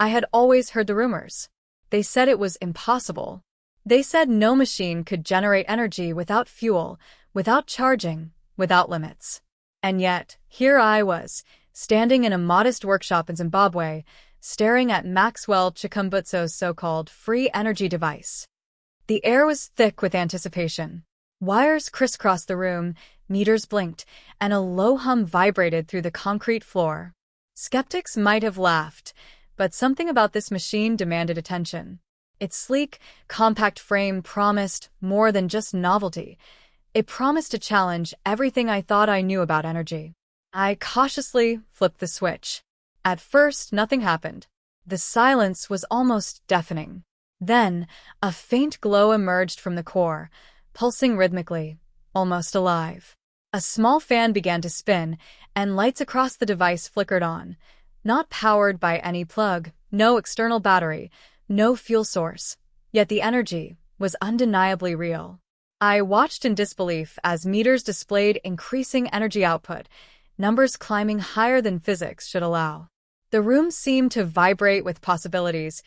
I had always heard the rumors. They said it was impossible. They said no machine could generate energy without fuel, without charging, without limits. And yet, here I was, standing in a modest workshop in Zimbabwe, staring at Maxwell Chikumbutso's so-called free energy device. The air was thick with anticipation. Wires crisscrossed the room, meters blinked, and a low hum vibrated through the concrete floor. Skeptics might have laughed, but something about this machine demanded attention. Its sleek, compact frame promised more than just novelty. It promised to challenge everything I thought I knew about energy. I cautiously flipped the switch. At first, nothing happened. The silence was almost deafening. Then, a faint glow emerged from the core, pulsing rhythmically, almost alive. A small fan began to spin, and lights across the device flickered on. Not powered by any plug, no external battery, no fuel source. Yet the energy was undeniably real. I watched in disbelief as meters displayed increasing energy output, numbers climbing higher than physics should allow. The room seemed to vibrate with possibilities,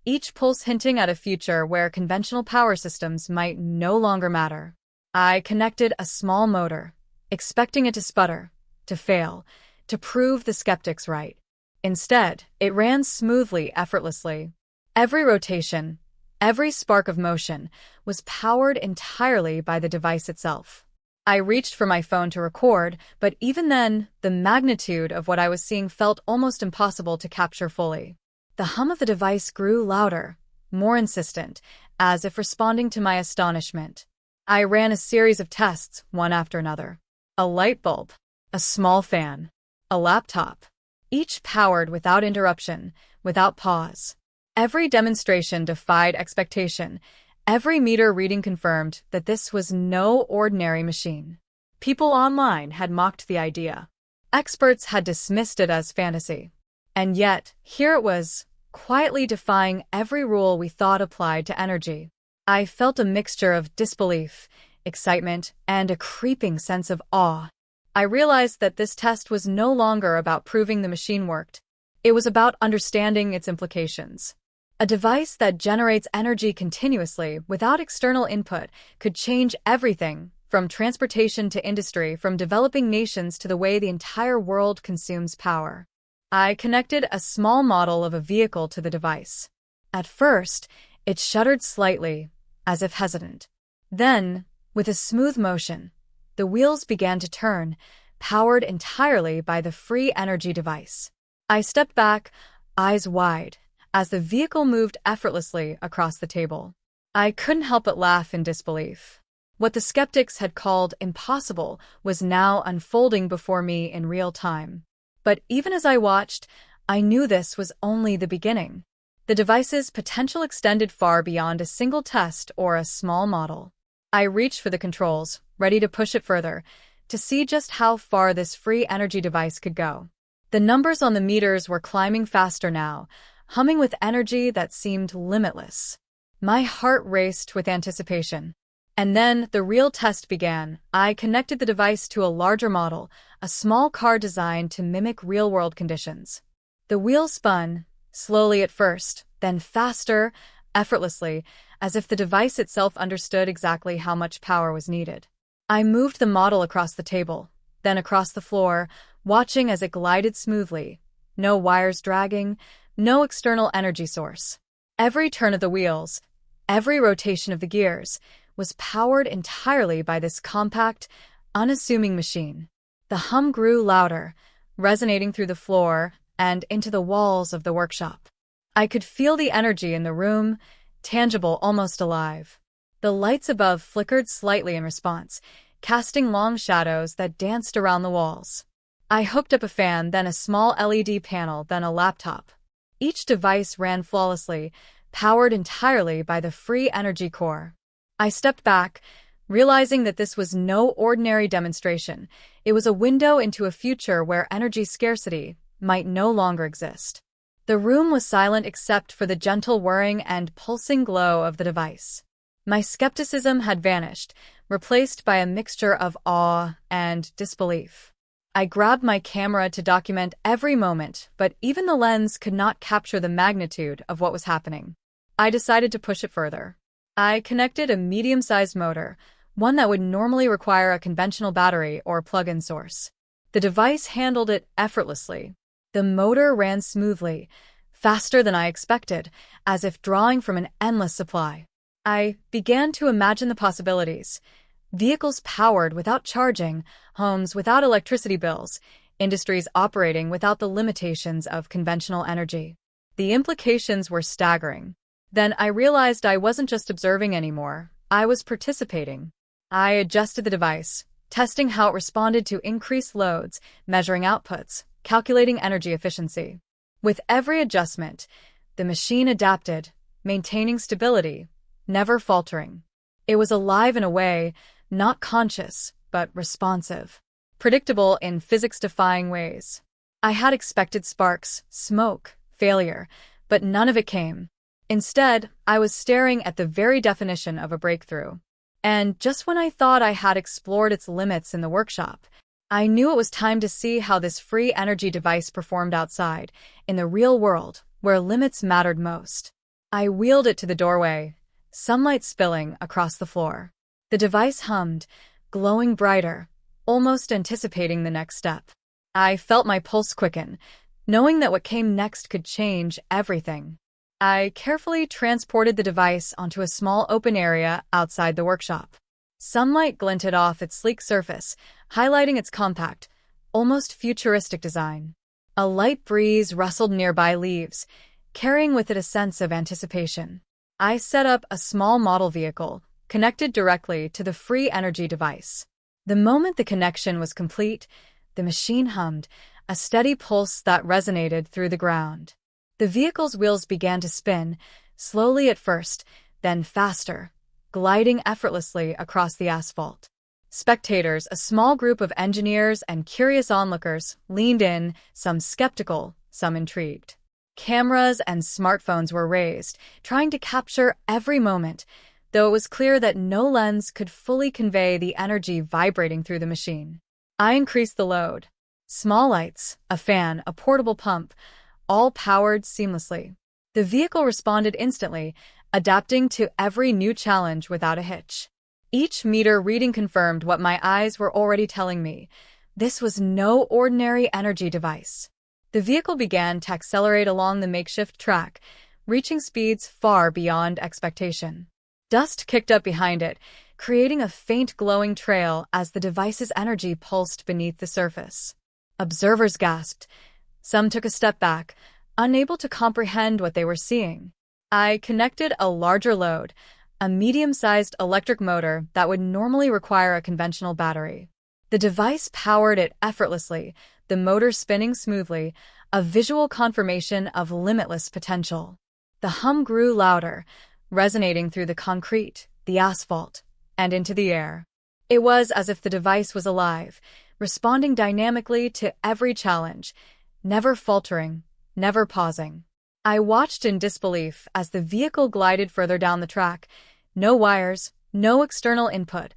each pulse hinting at a future where conventional power systems might no longer matter. I connected a small motor, expecting it to sputter, to fail, to prove the skeptics right. Instead, it ran smoothly, effortlessly. Every rotation, every spark of motion, was powered entirely by the device itself. I reached for my phone to record, but even then, the magnitude of what I was seeing felt almost impossible to capture fully. The hum of the device grew louder, more insistent, as if responding to my astonishment. I ran a series of tests, one after another. A light bulb, a small fan, a laptop, each powered without interruption, without pause. Every demonstration defied expectation. Every meter reading confirmed that this was no ordinary machine. People online had mocked the idea. Experts had dismissed it as fantasy. And yet, here it was, quietly defying every rule we thought applied to energy. I felt a mixture of disbelief, excitement, and a creeping sense of awe. I realized that this test was no longer about proving the machine worked. It was about understanding its implications. A device that generates energy continuously without external input could change everything, from transportation to industry, from developing nations to the way the entire world consumes power. I connected a small model of a vehicle to the device. At first, it shuddered slightly, as if hesitant. Then, with a smooth motion, the wheels began to turn, powered entirely by the free energy device. I stepped back, eyes wide, as the vehicle moved effortlessly across the table. I couldn't help but laugh in disbelief. What the skeptics had called impossible was now unfolding before me in real time. But even as I watched, I knew this was only the beginning. The device's potential extended far beyond a single test or a small model. I reached for the controls, ready to push it further, to see just how far this free energy device could go. The numbers on the meters were climbing faster now, humming with energy that seemed limitless. My heart raced with anticipation. And then the real test began. I connected the device to a larger model, a small car designed to mimic real-world conditions. The wheels spun, slowly at first, then faster, effortlessly, as if the device itself understood exactly how much power was needed. I moved the model across the table, then across the floor, watching as it glided smoothly. No wires dragging, no external energy source. Every turn of the wheels, every rotation of the gears, was powered entirely by this compact, unassuming machine. The hum grew louder, resonating through the floor and into the walls of the workshop. I could feel the energy in the room, tangible, almost alive. The lights above flickered slightly in response, casting long shadows that danced around the walls. I hooked up a fan, then a small LED panel, then a laptop. Each device ran flawlessly, powered entirely by the free energy core. I stepped back, realizing that this was no ordinary demonstration. It was a window into a future where energy scarcity might no longer exist. The room was silent except for the gentle whirring and pulsing glow of the device. My skepticism had vanished, replaced by a mixture of awe and disbelief. I grabbed my camera to document every moment, but even the lens could not capture the magnitude of what was happening. I decided to push it further. I connected a medium-sized motor, one that would normally require a conventional battery or plug-in source. The device handled it effortlessly. The motor ran smoothly, faster than I expected, as if drawing from an endless supply. I began to imagine the possibilities. Vehicles powered without charging, homes without electricity bills, industries operating without the limitations of conventional energy. The implications were staggering. Then I realized I wasn't just observing anymore, I was participating. I adjusted the device, testing how it responded to increased loads, measuring outputs, calculating energy efficiency. With every adjustment, the machine adapted, maintaining stability, never faltering. It was alive in a way, not conscious, but responsive. Predictable in physics-defying ways. I had expected sparks, smoke, failure, but none of it came. Instead, I was staring at the very definition of a breakthrough. And just when I thought I had explored its limits in the workshop, I knew it was time to see how this free energy device performed outside, in the real world, where limits mattered most. I wheeled it to the doorway, sunlight spilling across the floor. The device hummed, glowing brighter, almost anticipating the next step. I felt my pulse quicken, knowing that what came next could change everything. I carefully transported the device onto a small open area outside the workshop. Sunlight glinted off its sleek surface, highlighting its compact, almost futuristic design. A light breeze rustled nearby leaves, carrying with it a sense of anticipation. I set up a small model vehicle, connected directly to the free energy device. The moment the connection was complete, the machine hummed, a steady pulse that resonated through the ground. The vehicle's wheels began to spin, slowly at first, then faster, gliding effortlessly across the asphalt. Spectators, a small group of engineers and curious onlookers, leaned in, some skeptical, some intrigued. Cameras and smartphones were raised, trying to capture every moment, though it was clear that no lens could fully convey the energy vibrating through the machine. I increased the load. Small lights, a fan, a portable pump, all powered seamlessly. The vehicle responded instantly, adapting to every new challenge without a hitch. Each meter reading confirmed what my eyes were already telling me. This was no ordinary energy device. The vehicle began to accelerate along the makeshift track, reaching speeds far beyond expectation. Dust kicked up behind it, creating a faint glowing trail as the device's energy pulsed beneath the surface. Observers gasped. Some took a step back, unable to comprehend what they were seeing. I connected a larger load, a medium-sized electric motor that would normally require a conventional battery. The device powered it effortlessly, the motor spinning smoothly, a visual confirmation of limitless potential. The hum grew louder, resonating through the concrete, the asphalt, and into the air. It was as if the device was alive, responding dynamically to every challenge, never faltering, never pausing. I watched in disbelief as the vehicle glided further down the track. No wires, no external input,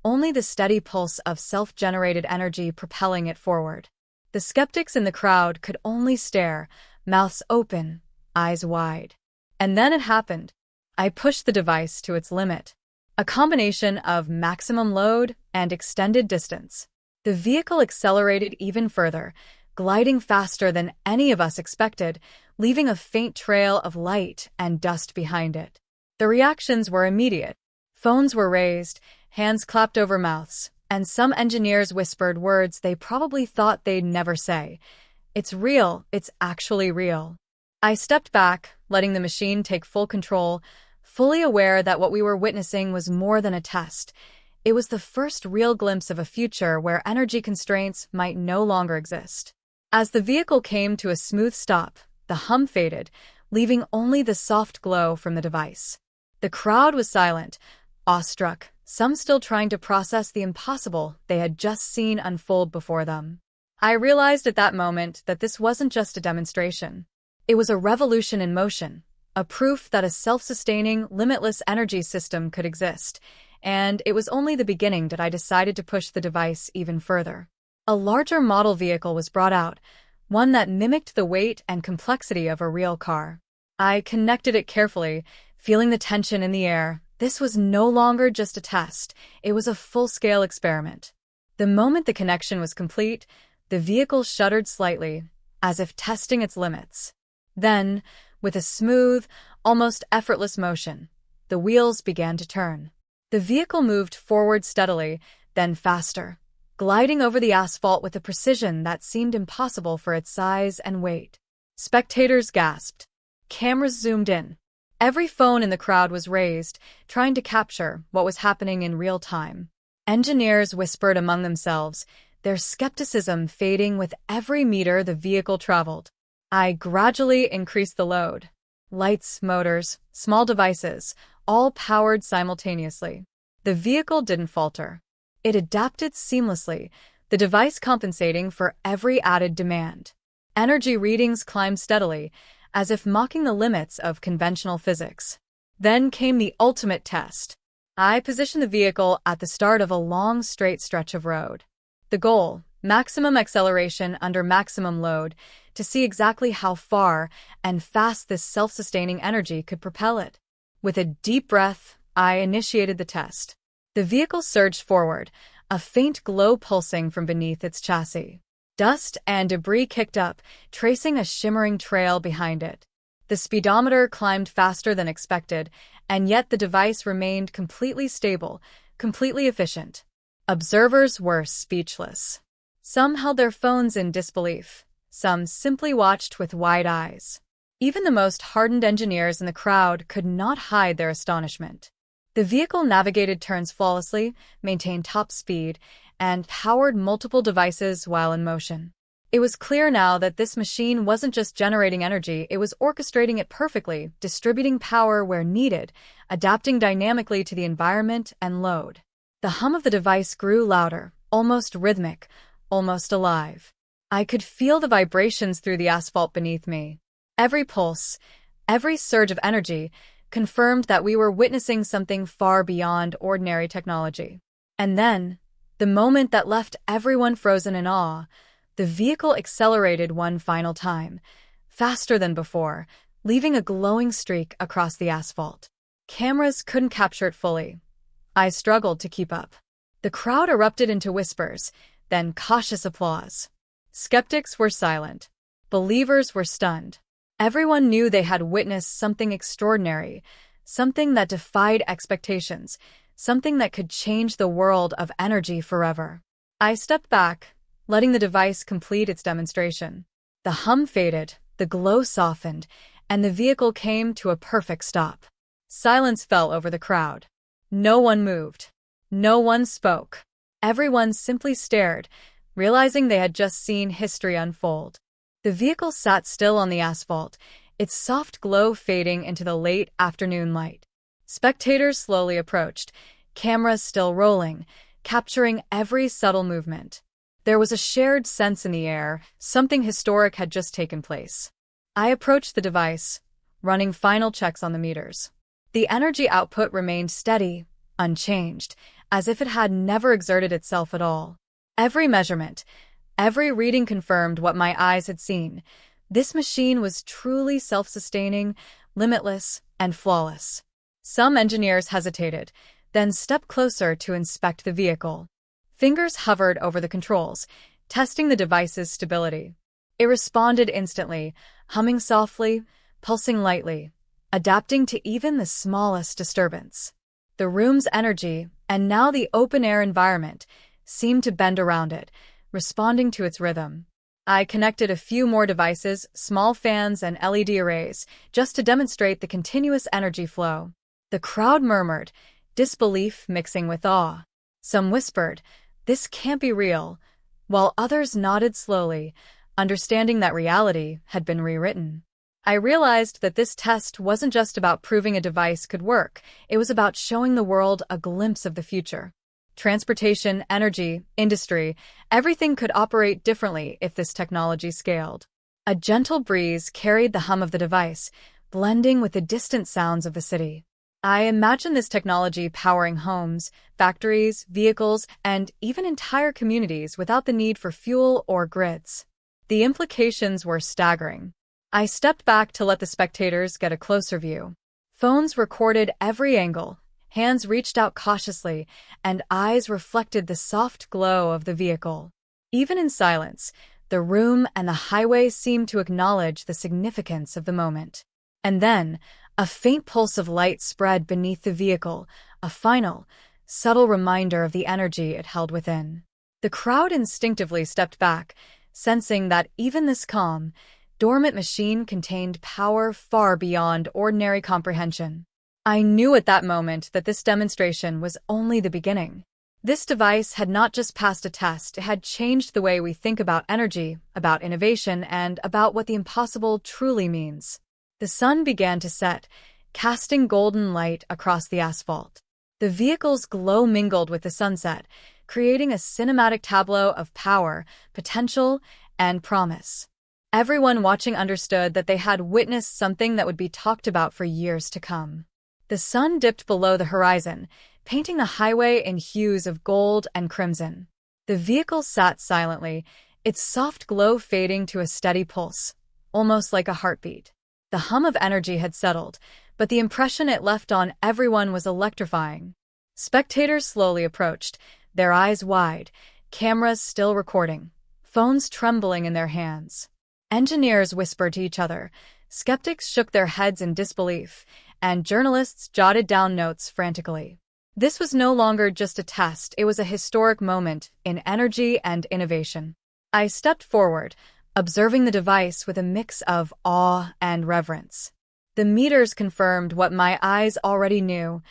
only the steady pulse of self-generated energy propelling it forward. The skeptics in the crowd could only stare, mouths open, eyes wide. And then it happened. I pushed the device to its limit. A combination of maximum load and extended distance. The vehicle accelerated even further, gliding faster than any of us expected, leaving a faint trail of light and dust behind it. The reactions were immediate. Phones were raised, hands clapped over mouths, and some engineers whispered words they probably thought they'd never say. It's real, it's actually real. I stepped back, letting the machine take full control, fully aware that what we were witnessing was more than a test. It was the first real glimpse of a future where energy constraints might no longer exist. As the vehicle came to a smooth stop, the hum faded, leaving only the soft glow from the device. The crowd was silent, awestruck, some still trying to process the impossible they had just seen unfold before them. I realized at that moment that this wasn't just a demonstration. It was a revolution in motion, a proof that a self-sustaining, limitless energy system could exist, and it was only the beginning that I decided to push the device even further. A larger model vehicle was brought out, one that mimicked the weight and complexity of a real car. I connected it carefully, feeling the tension in the air. This was no longer just a test, it was a full-scale experiment. The moment the connection was complete, the vehicle shuddered slightly, as if testing its limits. Then, with a smooth, almost effortless motion, the wheels began to turn. The vehicle moved forward steadily, then faster, gliding over the asphalt with a precision that seemed impossible for its size and weight. Spectators gasped. Cameras zoomed in. Every phone in the crowd was raised, trying to capture what was happening in real time. Engineers whispered among themselves, their skepticism fading with every meter the vehicle traveled. I gradually increased the load. Lights, motors, small devices, all powered simultaneously. The vehicle didn't falter. It adapted seamlessly, the device compensating for every added demand. Energy readings climbed steadily, as if mocking the limits of conventional physics. Then came the ultimate test. I positioned the vehicle at the start of a long straight stretch of road. The goal, maximum acceleration under maximum load, to see exactly how far and fast this self-sustaining energy could propel it. With a deep breath, I initiated the test. The vehicle surged forward, a faint glow pulsing from beneath its chassis. Dust and debris kicked up, tracing a shimmering trail behind it. The speedometer climbed faster than expected, and yet the device remained completely stable, completely efficient. Observers were speechless. Some held their phones in disbelief. Some simply watched with wide eyes. Even the most hardened engineers in the crowd could not hide their astonishment. The vehicle navigated turns flawlessly, maintained top speed, and powered multiple devices while in motion. It was clear now that this machine wasn't just generating energy, it was orchestrating it perfectly, distributing power where needed, adapting dynamically to the environment and load. The hum of the device grew louder, almost rhythmic, almost alive. I could feel the vibrations through the asphalt beneath me. Every pulse, every surge of energy, confirmed that we were witnessing something far beyond ordinary technology. And then, the moment that left everyone frozen in awe, the vehicle accelerated one final time, faster than before, leaving a glowing streak across the asphalt. Cameras couldn't capture it fully. I struggled to keep up. The crowd erupted into whispers, then cautious applause. Skeptics were silent. Believers were stunned. Everyone knew they had witnessed something extraordinary, something that defied expectations, something that could change the world of energy forever. I stepped back, letting the device complete its demonstration. The hum faded, the glow softened, and the vehicle came to a perfect stop. Silence fell over the crowd. No one moved. No one spoke. Everyone simply stared, realizing they had just seen history unfold. The vehicle sat still on the asphalt, its soft glow fading into the late afternoon light. Spectators slowly approached, cameras still rolling, capturing every subtle movement. There was a shared sense in the air, something historic had just taken place. I approached the device, running final checks on the meters. The energy output remained steady, unchanged, as if it had never exerted itself at all. Every measurement, every reading confirmed what my eyes had seen. This machine was truly self-sustaining, limitless, and flawless. Some engineers hesitated, then stepped closer to inspect the vehicle. Fingers hovered over the controls, testing the device's stability. It responded instantly, humming softly, pulsing lightly, adapting to even the smallest disturbance. The room's energy, and now the open-air environment, seemed to bend around it, responding to its rhythm. I connected a few more devices, small fans and LED arrays, just to demonstrate the continuous energy flow. The crowd murmured, disbelief mixing with awe. Some whispered, "This can't be real," while others nodded slowly, understanding that reality had been rewritten. I realized that this test wasn't just about proving a device could work, it was about showing the world a glimpse of the future. Transportation, energy, industry, everything could operate differently if this technology scaled. A gentle breeze carried the hum of the device, blending with the distant sounds of the city. I imagine this technology powering homes, factories, vehicles, and even entire communities without the need for fuel or grids. The implications were staggering. I stepped back to let the spectators get a closer view. Phones recorded every angle, hands reached out cautiously, and eyes reflected the soft glow of the vehicle. Even in silence, the room and the highway seemed to acknowledge the significance of the moment. And then, a faint pulse of light spread beneath the vehicle, a final, subtle reminder of the energy it held within. The crowd instinctively stepped back, sensing that even this calm, dormant machine contained power far beyond ordinary comprehension. I knew at that moment that this demonstration was only the beginning. This device had not just passed a test, it had changed the way we think about energy, about innovation, and about what the impossible truly means. The sun began to set, casting golden light across the asphalt. The vehicle's glow mingled with the sunset, creating a cinematic tableau of power, potential, and promise. Everyone watching understood that they had witnessed something that would be talked about for years to come. The sun dipped below the horizon, painting the highway in hues of gold and crimson. The vehicle sat silently, its soft glow fading to a steady pulse, almost like a heartbeat. The hum of energy had settled, but the impression it left on everyone was electrifying. Spectators slowly approached, their eyes wide, cameras still recording, phones trembling in their hands. Engineers whispered to each other, skeptics shook their heads in disbelief, and journalists jotted down notes frantically. This was no longer just a test, it was a historic moment in energy and innovation. I stepped forward, observing the device with a mix of awe and reverence. The meters confirmed what my eyes already knew: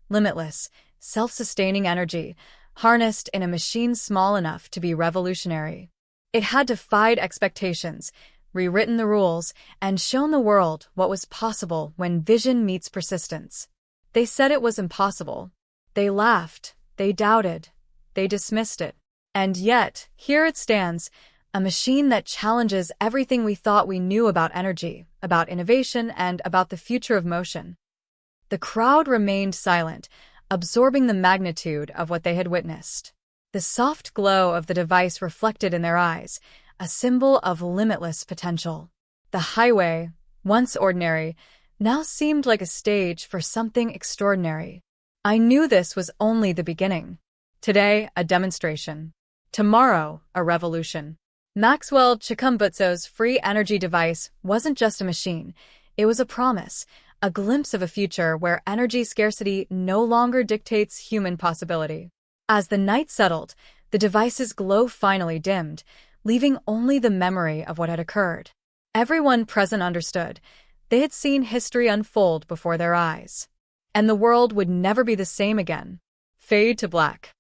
limitless, self-sustaining energy, harnessed in a machine small enough to be revolutionary. It had defied expectations, rewritten the rules, and shown the world what was possible when vision meets persistence. They said it was impossible. They laughed, they doubted, they dismissed it. And yet, here it stands, a machine that challenges everything we thought we knew about energy, about innovation, and about the future of motion. The crowd remained silent, absorbing the magnitude of what they had witnessed. The soft glow of the device reflected in their eyes, a symbol of limitless potential. The highway, once ordinary, now seemed like a stage for something extraordinary. I knew this was only the beginning. Today, a demonstration. Tomorrow, a revolution. Maxwell Chikumbutso's free energy device wasn't just a machine. It was a promise, a glimpse of a future where energy scarcity no longer dictates human possibility. As the night settled, the device's glow finally dimmed, leaving only the memory of what had occurred. Everyone present understood. They had seen history unfold before their eyes. And the world would never be the same again. Fade to black.